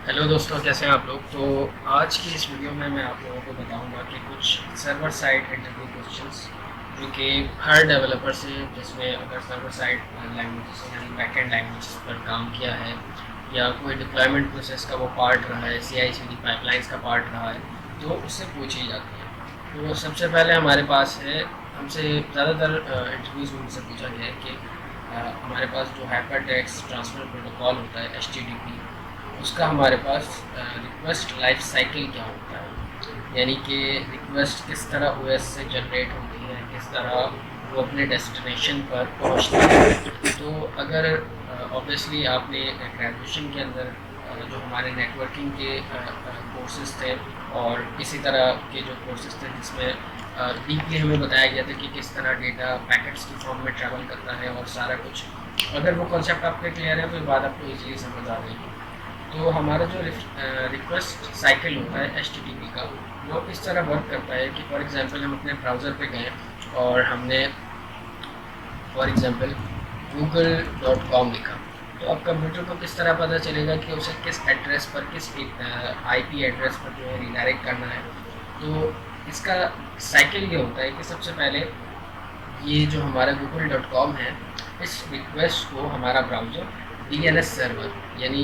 Hello दोस्तों, कैसे हैं आप लोग। तो आज की इस वीडियो में मैं आप लोगों को बताऊंगा कि कुछ सर्वर साइड इंटरव्यू क्वेश्चंस जो कि हर डेवलपर से, जिसमें अगर सर्वर साइड लैंग्वेजेस यानी बैकएंड लैंग्वेजेस पर काम किया है या कोई डिप्लॉयमेंट प्रोसेस का वो पार्ट रहा है, CI/CD पाइपलाइंस का पार्ट रहा है, तो उससे पूछी जाती है। तो सबसे पहले हमारे पास है, हमसे ज़्यादातर इंटरव्यूज़ में मुझसे पूछा गया है कि हमारे पास जो हाइपर टेक्स्ट ट्रांसफ़र प्रोटोकॉल होता है, HTTP, उसका हमारे पास रिक्वेस्ट लाइफ साइकिल क्या होता है, यानी कि रिक्वेस्ट किस तरह OS से जनरेट होती है, किस तरह वो अपने डेस्टिनेशन पर पहुंचती है। तो अगर ऑब्वियसली आपने ग्रेजुएशन के अंदर जो हमारे नेटवर्किंग के कोर्सेज थे और इसी तरह के जो कोर्सेज थे जिसमें डीपली हमें बताया गया था कि किस तरह डेटा पैकेट्स की फॉर्म में ट्रैवल करता है और सारा कुछ, अगर वो कॉन्सेप्ट आपके क्लियर है तो ये बात आपको ईजीली समझ आ जाएगी। तो हमारा जो रिक्वेस्ट साइकिल होता है HTTP का, वो इस तरह वर्क करता है कि फॉर एग्जांपल हम अपने ब्राउज़र पे गए और हमने फॉर एग्जांपल google.com लिखा। तो अब कंप्यूटर को किस तरह पता चलेगा कि उसे किस एड्रेस पर, किस IP एड्रेस पर जो है रिडायरेक्ट करना है। तो इसका साइकिल ये होता है कि सबसे पहले ये जो हमारा google.com है, इस रिक्वेस्ट को हमारा ब्राउज़र DNS सर्वर यानी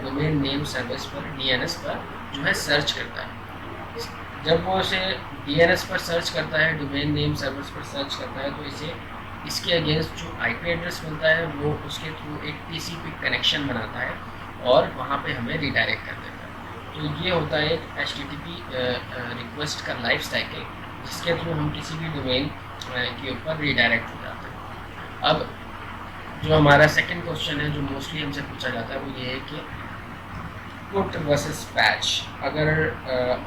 डोमेन नेम सर्विस पर, DNS पर जो है सर्च करता है। जब वो इसे DNS पर सर्च करता है, डोमेन नेम सर्विस पर सर्च करता है, तो इसे इसके अगेंस्ट जो IP एड्रेस मिलता है वो उसके थ्रू एक TCP कनेक्शन बनाता है और वहाँ पे हमें रिडायरेक्ट कर देता है। तो ये होता है एक HTTP रिक्वेस्ट का लाइफ साइकिल, जिसके थ्रू हम किसी भी डोमेन के ऊपर रिडायरेक्ट हो जाते हैं। अब जो हमारा सेकंड क्वेश्चन है जो मोस्टली हमसे पूछा जाता है वो ये है कि पुट वर्सेस पैच। अगर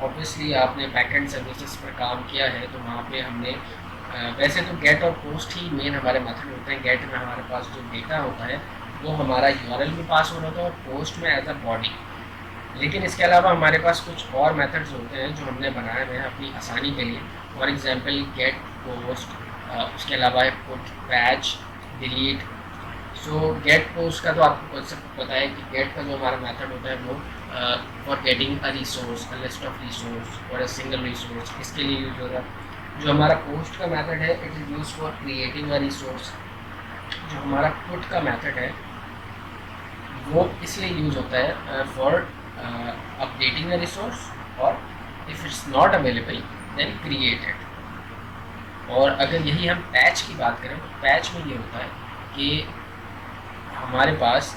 ऑब्वियसली आपने बैकएंड सर्विसेज पर काम किया है तो वहाँ पे हमने वैसे तो गेट और पोस्ट ही मेन हमारे मेथड होते हैं। गेट में हमारे पास जो डेटा होता है वो हमारा URL में पास हो रहा था और पोस्ट में एज अ बॉडी। लेकिन इसके अलावा हमारे पास कुछ और मेथड्स होते हैं जो हमने बनाए हुए हैं अपनी आसानी के लिए। फॉर एग्जांपल गेट, पोस्ट, उसके अलावा है पुट, पैच, डिलीट। सो गेट पोस्ट का तो आपको कॉन्सेप्ट पता है कि गेट का जो हमारा मेथड होता है वो for getting a resource, a list of resource और अ सिंगल रिसोर्स, इसके लिए यूज होगा। जो हमारा पोस्ट का मेथड है it is use for creating a resource. जो हमारा पुट का मेथड है वो इसलिए यूज होता है फॉर अपडेटिंग अ रिसोर्स, और if it's not available then create it. और अगर यही हम पैच की बात करें तो पैच में ये होता है कि हमारे पास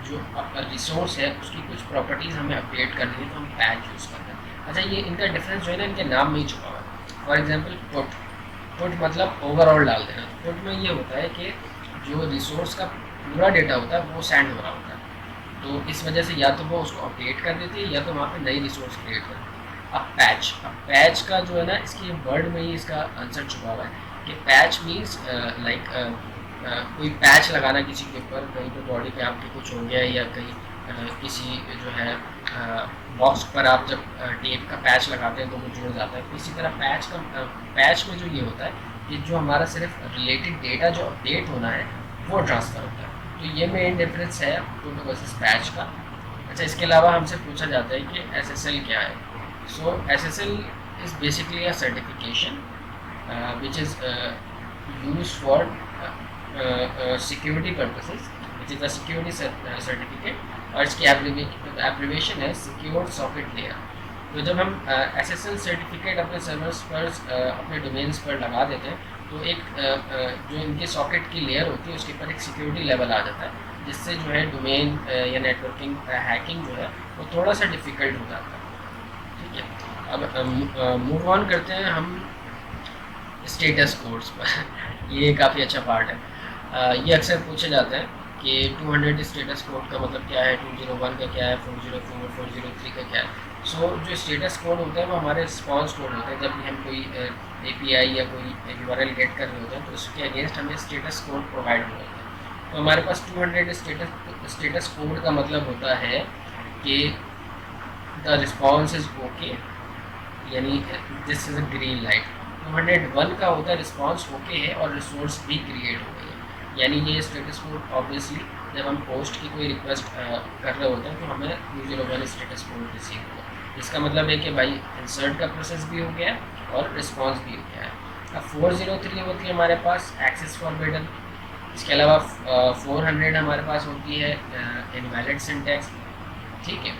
जो रिसोर्स है उसकी कुछ प्रॉपर्टीज़ हमें अपडेट करनी है तो हम पैच यूज़ करते हैं। अच्छा, ये इनका डिफरेंस जो है ना इनके नाम में ही छुपा हुआ है। फॉर एग्जांपल पुट, पुट मतलब ओवरऑल डाल देना। पुट में ये होता है कि जो रिसोर्स का पूरा डेटा होता है वो सेंड हो रहा होता है, तो इस वजह से या तो वो उसको अपडेट कर देती है या तो वहाँ पे नई रिसोर्स क्रिएट कर देती है। अब पैच का जो है ना, इसके वर्ड में ही इसका आंसर छुपा हुआ है कि पैच मीन्स लाइक कोई पैच लगाना किसी के ऊपर, कहीं पे बॉडी पे आपके कुछ हो गया है या कहीं किसी जो है बॉक्स पर आप जब टेप का पैच लगाते हैं तो वो जुड़ जाता है। तो इसी तरह पैच में जो ये होता है कि जो हमारा सिर्फ रिलेटेड डेटा जो अपडेट होना है वो ट्रांसफ़र होता है। तो ये मेन डिफरेंस है पुट वर्सेस पैच का। अच्छा, इसके अलावा हमसे पूछा जाता है कि SSL क्या है। सो SSL is basically a certification which is use for security purposes, which is a security certificate, और इसकी एब्रीवेशन है सिक्योर सॉकेट लेयर। तो जब हम SSL सर्टिफिकेट अपने सर्वर्स पर, अपने डोमेन्स पर लगा देते हैं तो एक जो इनके सॉकेट की लेयर होती है उसके ऊपर एक सिक्योरिटी लेवल आ जाता है, जिससे जो है डोमेन या नेटवर्किंग हैकिंग जो है वो थोड़ा सा डिफ़िकल्ट हो जाता है। ठीक है, अब मूव ऑन करते हैं हम स्टेटस कोड्स पर। ये काफ़ी अच्छा पार्ट है। ये अक्सर पूछे जाते हैं कि 200 स्टेटस कोड का मतलब क्या है, 201 का क्या है, 404, 403 का क्या है। सो जो स्टेटस कोड होते हैं वो हमारे रिस्पॉन्स कोड होते हैं। जब भी हम कोई API या कोई URL गेट कर रहे होते हैं तो उसके अगेंस्ट हमें स्टेटस कोड प्रोवाइड हो जाता है। तो हमारे पास 200 स्टेटस कोड का मतलब होता है कि द रिस्पॉन्स इज़ ओके, यानी this is a green light. 201 का होता है रिस्पॉन्स ओके है और रिसोर्स भी क्रिएट हो गई है, यानी ये स्टेटस कोड ऑब्वियसली जब हम पोस्ट की कोई रिक्वेस्ट कर रहे होते हैं तो हमें 201 स्टेटस कोड रिसीव होगा। इसका मतलब है कि भाई इंसर्ट का प्रोसेस भी हो गया और रिस्पॉन्स भी हो गया है। अब 403 होती है हमारे पास एक्सेस फॉरबिडन। इसके अलावा 400 हमारे पास होती है इनवैलिड सिंटैक्स, ठीक है।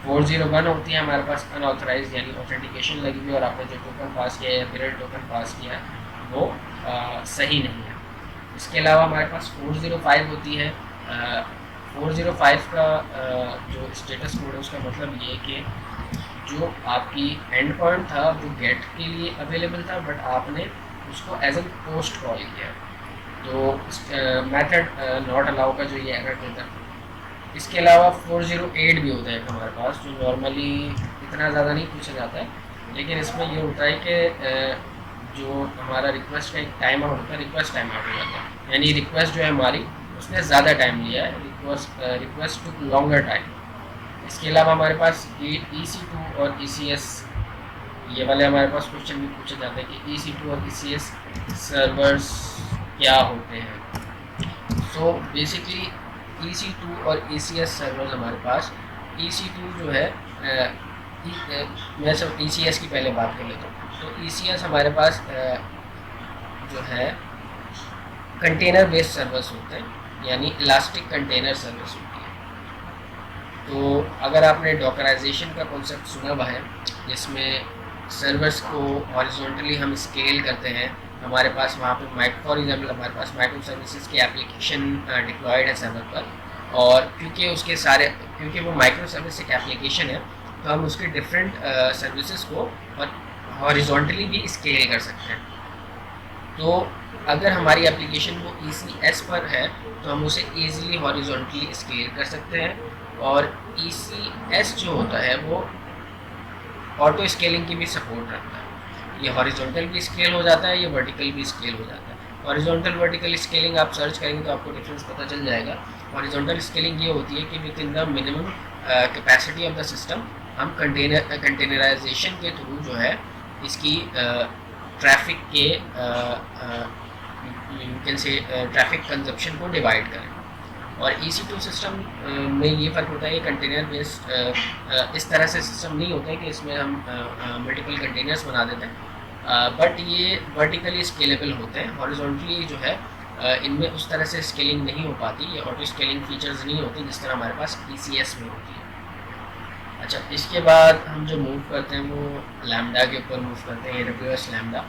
401 होती है हमारे पास अनऑथराइज, यानी ऑथेंटिकेशन लगी हुई और आपने जो टोकन पास किया या मिरर टोकन पास किया वो सही नहीं है। इसके अलावा हमारे पास 405 होती है। 405 का जो स्टेटस कोड है उसका मतलब ये है कि जो आपकी एंड पॉइंट था वो गेट के लिए अवेलेबल था, बट आपने उसको एज एन पोस्ट कॉल किया, तो मेथड नॉट अलाउ का जो ये एरर देता है। इसके अलावा 408 भी होता है हमारे पास, जो नॉर्मली इतना ज़्यादा नहीं पूछा जाता है, लेकिन इसमें ये होता है कि जो हमारा रिक्वेस्ट का एक टाइम आउट होता है, रिक्वेस्ट टाइम आउट हो जाता है, यानी रिक्वेस्ट जो है हमारी उसने ज़्यादा टाइम लिया है, रिक्वेस्ट टू लॉन्गर टाइम। इसके अलावा हमारे पास EC2 और ECS, ये वाले हमारे पास क्वेश्चन भी पूछे जाते हैं कि EC2 और ECS सर्वर्स क्या होते हैं। सो बेसिकली EC2 और ECS सर्वर्स हमारे पास, EC2 जो है मैं सब ECS की पहले बात कर लेता हूँ। तो ECS हमारे पास जो है कंटेनर बेस्ड सर्वर्स होते हैं, यानी इलास्टिक कंटेनर सर्विस होती है। तो अगर आपने डॉकराइजेशन का कॉन्सेप्ट सुना हुआ है, जिसमें सर्वर्स को हॉरिजॉन्टली हम स्केल करते हैं, हमारे पास वहाँ पे फॉर एग्जाम्पल हमारे पास माइक्रो सर्विसेज की एप्लीकेशन डिप्लॉयड है सर्वर पर, और क्योंकि वो माइक्रो सर्विस एक एप्लीकेशन है, तो हम उसके डिफरेंट सर्विसेज को हॉरिजॉन्टली भी स्केल कर सकते हैं। तो अगर हमारी एप्लीकेशन वो ECS पर है तो हम उसे ईजिली हॉरिजॉन्टली स्केल कर सकते हैं, और ECS जो होता है वो ऑटो स्केलिंग की भी सपोर्ट रखता है। ये हॉरिजॉन्टल भी स्केल हो जाता है, ये वर्टिकल भी स्केल हो जाता है। हॉरिजॉन्टल वर्टिकल स्केलिंग आप सर्च करेंगे तो आपको डिफरेंस पता चल जाएगा। हॉरिजॉन्टल स्केलिंग ये होती है कि with in the minimum capacity of the system हम कंटेनराइजेशन के थ्रू जो है इसकी ट्रैफिक के ट्रैफिक कंजप्शन को डिवाइड करें। और EC2 सिस्टम में ये फ़र्क होता है, ये कंटेनर बेस्ड इस तरह से सिस्टम नहीं होता है कि इसमें हम मल्टीपल कंटेनर्स बना देते हैं, बट ये वर्टिकली स्केलेबल होते हैं। हॉरिजॉन्टली जो है इनमें उस तरह से स्केलिंग नहीं हो पाती, ये ऑटो स्केलिंग फीचर्स नहीं होती जिस तरह हमारे पास ECS में होती है। अच्छा, इसके बाद हम जो मूव करते हैं वो लैम्डा के ऊपर मूव करते हैं, AWS लैम्डा।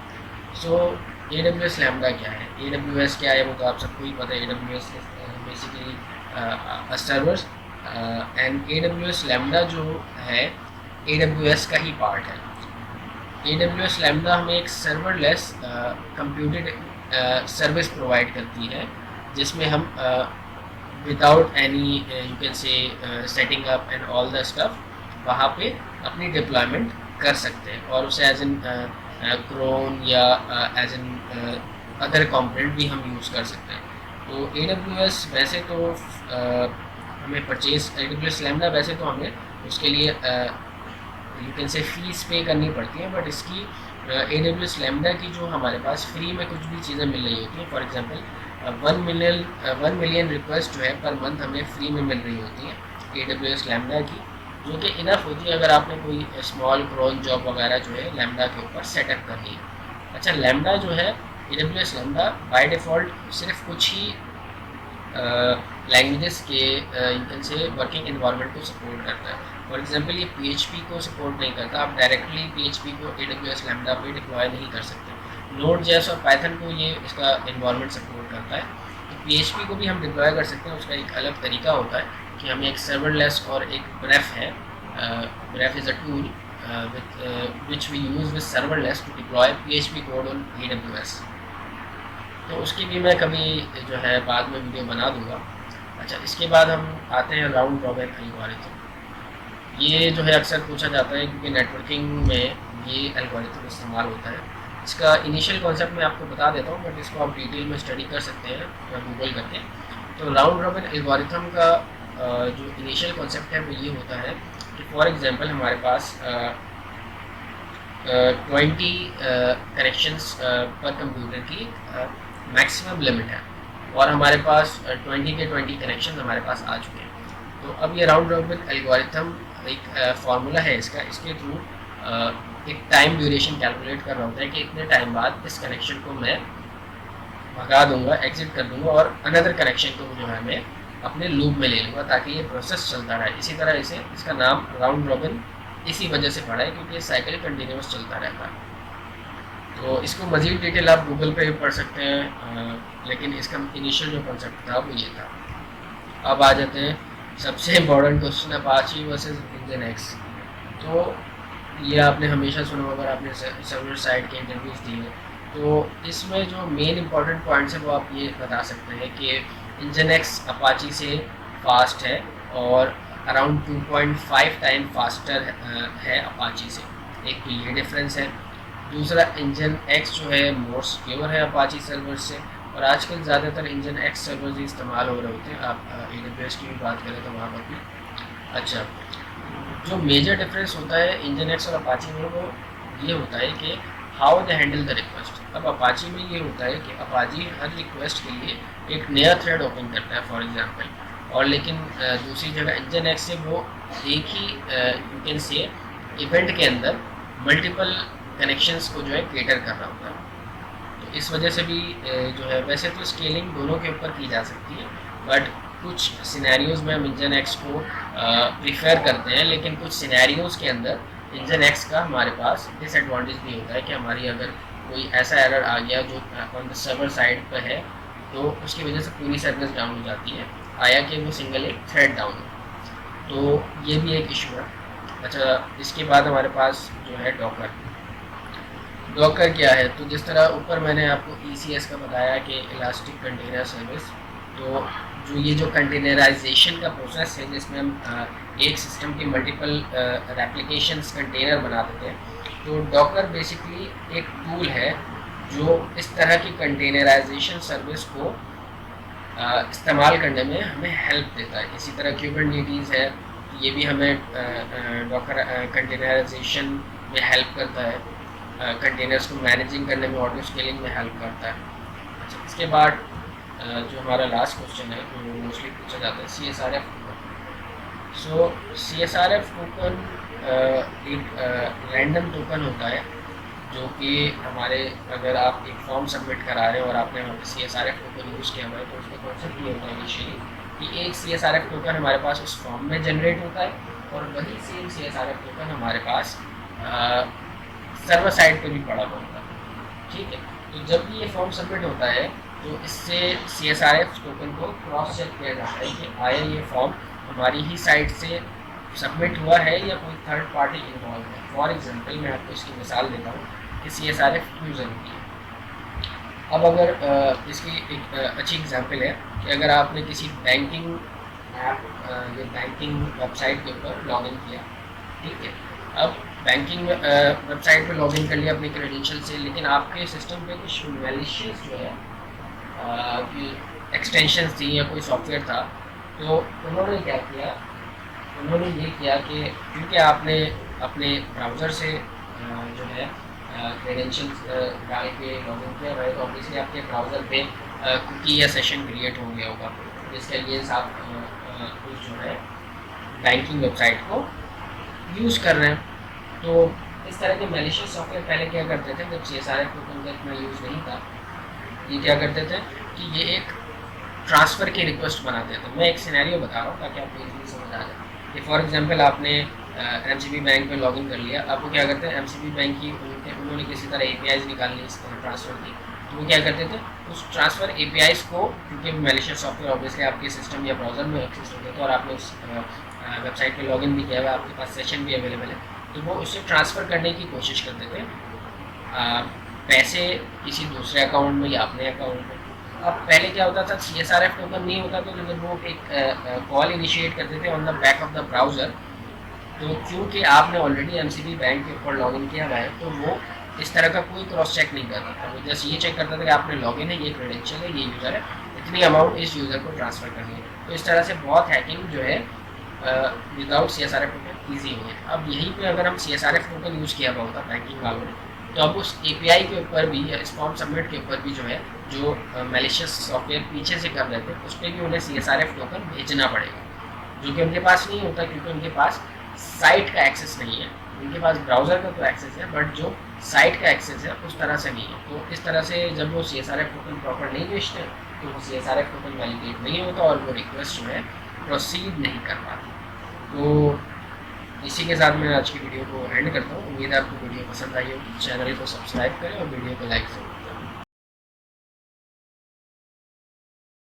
सो AWS लैम्डा क्या है, AWS क्या है वो तो आप सबको ही पता है। AWS basically servers and AWS lambda जो है AWS का ही पार्ट है। AWS लैम्डा हमें एक सर्वरलेस कंप्यूटेड सर्विस प्रोवाइड करती है, जिसमें हम without any you can say setting up and all the stuff वहाँ पे अपनी डिप्लॉयमेंट कर सकते हैं, और उसे एज एन क्रोन या एज एन अदर कंपोनेंट भी हम यूज़ कर सकते हैं। तो AWS वैसे तो हमें AWS लैम्डा वैसे तो हमें उसके लिए यू कैन से फीस पे करनी पड़ती है, बट इसकी AWS लैम्डा की जो हमारे पास फ्री में कुछ भी चीज़ें मिल रही होती हैं। फॉर एग्जांपल 1 मिलियन रिक्वेस्ट जो है पर मंथ हमें फ्री में मिल रही होती है AWS लैम्डा की, जो कि इनफ होती है अगर आपने कोई स्मॉल क्रोन जॉब वगैरह जो है लैम्डा के ऊपर सेटअप करनी है। अच्छा, लैम्डा जो है AWS लैम्डा बाय डिफ़ॉल्ट सिर्फ कुछ ही लैंग्वेजेस के you can say working environment को सपोर्ट करता है। फॉर एग्जांपल ये PHP को सपोर्ट नहीं करता, आप डायरेक्टली PHP को AWS लैम्डा पे डिप्लॉय नहीं कर सकते। Node.js और Python को ये इसका एनवायरनमेंट सपोर्ट करता है। तो PHP को भी हम डिप्लॉय कर सकते हैं, उसका एक अलग तरीका होता है कि हमें एक सर्वरलेस और एक ब्रेफ है, brief is a tool which we use with serverless to deploy PHP code on AWS। तो उसकी भी मैं कभी जो है बाद में वीडियो बना दूंगा। अच्छा, इसके बाद हम आते हैं राउंड रॉबिन एल्गोरिथम। ये जो है अक्सर पूछा जाता है क्योंकि नेटवर्किंग में ये एल्गोरिथम इस्तेमाल होता है। इसका इनिशियल कॉन्सेप्ट मैं आपको बता देता हूँ, बट इसको आप डिटेल में स्टडी कर सकते हैं गूगल करके। तो राउंड रॉबिन एल्गोरिथम का जो इनिशियल कॉन्सेप्ट है वो ये होता है कि फॉर एग्जांपल हमारे पास 20 कनेक्शंस पर कंप्यूटर की मैक्सिमम लिमिट है। और हमारे पास 20 के 20 कनेक्शन हमारे पास आ चुके हैं। तो अब ये राउंड रॉबिन एल्गोरिथम एक फार्मूला है इसका, इसके थ्रू एक टाइम ड्यूरेशन कैलकुलेट कर रहा होता है कि इतने टाइम बाद इस कनेक्शन को मैं भगा दूंगा, एग्जिट कर दूंगा और अनदर कनेक्शन को जो है मैं अपने लूप में ले लूँगा ताकि ये प्रोसेस चलता रहे। इसी तरह इसे इसका नाम राउंड रॉबिन इसी वजह से पड़ा है क्योंकि ये साइकिल कंटिन्यूस चलता रहता है। तो इसको मज़ीद डिटेल आप गूगल पे भी पढ़ सकते हैं, लेकिन इसका इनिशियल जो कॉन्सेप्ट था वो ये था। अब आ जाते हैं सबसे important question, Apache versus engine x. तो ये आपने हमेशा सुना होगा, आपने सर्वर साइड के इंटरव्यूज़ दिए, तो इसमें जो मेन इंपॉर्टेंट पॉइंट्स है वो आप ये बता सकते हैं कि इंजन एक्स अपाची से फास्ट है और अराउंड 2.5 टाइम फास्टर है अपाची से। एक तो ये डिफरेंस है। दूसरा, इंजन एक्स जो है मोर सिक्योर है अपाची सर्वर से, और आजकल ज़्यादातर इंजन एक्स सर्वर्स ही इस्तेमाल हो रहे होते हैं। आप AWS की भी बात करें तो वहाँ पर भी। अच्छा, जो मेजर डिफरेंस होता है इंजन एक्स और अपाची में वो ये होता है कि how they handle the request. अब अपाची में ये होता है कि अपाची हर रिक्वेस्ट के लिए एक नया थ्रेड ओपन करता है फॉर एग्जांपल, और लेकिन दूसरी जगह इंजन एक्स से वो एक ही यू कैन से इवेंट के अंदर मल्टीपल कनेक्शंस को जो है केटर कर रहा होता है। तो इस वजह से भी जो है, वैसे तो स्केलिंग दोनों के ऊपर की जा सकती है, बट कुछ सिनेरियोज़ में हम इंजन एक्स को प्रीफर करते हैं, लेकिन कुछ सिनेरियोज़ के अंदर इंजन एक्स का हमारे पास डिसएडवांटेज भी होता है कि हमारी अगर कोई ऐसा एरर आ गया जो ऑन द सर्वर साइड पर है तो उसकी वजह से पूरी सर्विस डाउन हो जाती है, आया कि वो सिंगल एक थ्रेड डाउन हो, तो ये भी एक इशू है। अच्छा, इसके बाद हमारे पास जो है डॉकर। डॉकर क्या है? तो जिस तरह ऊपर मैंने आपको ECS का बताया कि इलास्टिक कंटेनर सर्विस, तो जो कंटेनराइजेशन का प्रोसेस है जिसमें हम एक सिस्टम की मल्टीपल रेप्लिकेशंस कंटेनर बना देते हैं, तो डॉकर बेसिकली एक टूल है जो इस तरह की कंटेनराइजेशन सर्विस को इस्तेमाल करने में हमें हेल्प देता है। इसी तरह क्यूबरनेटीज़ है, ये भी हमें डॉकर कंटेनराइजेशन में हेल्प करता है, कंटेनर्स को मैनेजिंग करने में, ऑटो स्केलिंग में हेल्प करता है। अच्छा, इसके बाद जो हमारा लास्ट क्वेश्चन है जो मोस्टली पूछा जाता है, CSRF टोकन। सो CSRF टोकन एक रैंडम टोकन होता है जो कि हमारे, अगर आप एक फॉर्म सबमिट करा रहे हैं और आपने वहाँ पे CSRF टोकन यूज़ किया हुआ है, तो उसका कॉन्सेप्ट ये होता है इनिशियली कि एक CSRF टोकन हमारे पास उस फॉर्म में जनरेट होता है और वही सेम CSRF टोकन हमारे पास सर्वर साइड पे भी पड़ा हुआ होता है। ठीक है, तो जब भी ये फॉर्म सबमिट होता है तो इससे CSRF टोकन को क्रॉस चेक किया जाता है कि आया ये फॉर्म हमारी ही साइड से सबमिट हुआ है या कोई थर्ड पार्टी इन्वॉल्व है। फॉर एग्जांपल मैं आपको इसकी मिसाल देता हूँ कि CSRF क्यों ज़रूरी है। अब अगर इसकी एक अच्छी एग्जांपल है कि अगर आपने किसी बैंकिंग ऐप या बैंकिंग वेबसाइट के ऊपर लॉगिन किया, ठीक है, अब बैंकिंग वेबसाइट पे लॉगिन कर लिया अपने क्रेडेंशियल से, लेकिन आपके सिस्टम पे कुछ मैलिशियस जो है एक्सटेंशंस थी या कोई सॉफ्टवेयर था, तो उन्होंने क्या किया, उन्होंने ये किया कि क्योंकि आपने अपने ब्राउज़र से जो है क्रेडेंशियल्स डाल के लॉगिन किया है, तो ऑब्वियसली आपके ब्राउज़र पे कुकी या सेशन क्रिएट हो गया होगा, जिसके लिए आप उस जो है बैंकिंग वेबसाइट को यूज़ कर रहे हैं। तो इस तरह के मैलिशियस सॉफ्टवेयर पहले क्या करते थे, जब CSRF टोकन का इतना यूज़ नहीं था, ये क्या करते थे कि ये एक ट्रांसफ़र की रिक्वेस्ट बनाते थे। मैं एक सिनेरियो बता रहा हूँ ताकि आपको इजीली समझ आ जाए कि फॉर एग्जांपल आपने MCB बैंक में लॉगिन कर लिया। अब वो क्या करते हैं, MCB बैंक की उन्होंने किसी तरह APIs निकालनी इस ट्रांसफ़र की, तो वो क्या करते थे, उस ट्रांसफ़र APIs को, क्योंकि मैलिशियस सॉफ्टवेयर ऑब्वियसली आपके सिस्टम या ब्राउज़र में एक्सेस होते थे और आपने उस वेबसाइट पे लॉगिन भी किया हुआ, आपके पास सेशन भी अवेलेबल है, तो वो उससे ट्रांसफ़र करने की कोशिश करते थे पैसे किसी दूसरे अकाउंट में या अपने अकाउंट में। अब पहले क्या होता था, CSRF टोकन नहीं होता, तो जब वो एक कॉल इनिशिएट करते थे on the back of the browser, तो क्योंकि आपने ऑलरेडी MCB बैंक के ऊपर लॉगिन किया हुआ है, तो वो इस तरह का कोई क्रॉस चेक नहीं करता था। वो जस्ट ये चेक करता था कि आपने लॉगिन है, ये क्रेडेंशियल है, ये यूज़र है, इतनी अमाउंट इस यूज़र को ट्रांसफ़र करनी है। तो इस तरह से बहुत हैकिंग जो है विदाउट CSRF टोकन ईजी हुई है। अब यहीं पे अगर हम CSRF टोकन यूज़ किया हुआ होता बैंकिंग वालों ने, तो अब उस API के ऊपर भी या स्पॉन सबमिट के ऊपर भी जो है, जो मैलिशियस सॉफ्टवेयर पीछे से कर रहे थे, उस पर भी उन्हें CSRF टोकन भेजना पड़ेगा, जो कि उनके पास नहीं होता, क्योंकि उनके पास साइट का एक्सेस नहीं है। उनके पास ब्राउज़र का तो एक्सेस है, बट जो साइट का एक्सेस है उस तरह से नहीं है। तो इस तरह से जब वो CSRF टोकन प्रॉपर नहीं भेजते तो वो CSRF टोकन वैलिडेट नहीं होता और वो रिक्वेस्ट जो है प्रोसीड नहीं कर पाती। तो इसी के साथ मैं आज की वीडियो को एंड करता हूँ। उम्मीद है आपको वीडियो पसंद आई होगी। चैनल को सब्सक्राइब करें और वीडियो को लाइक करें।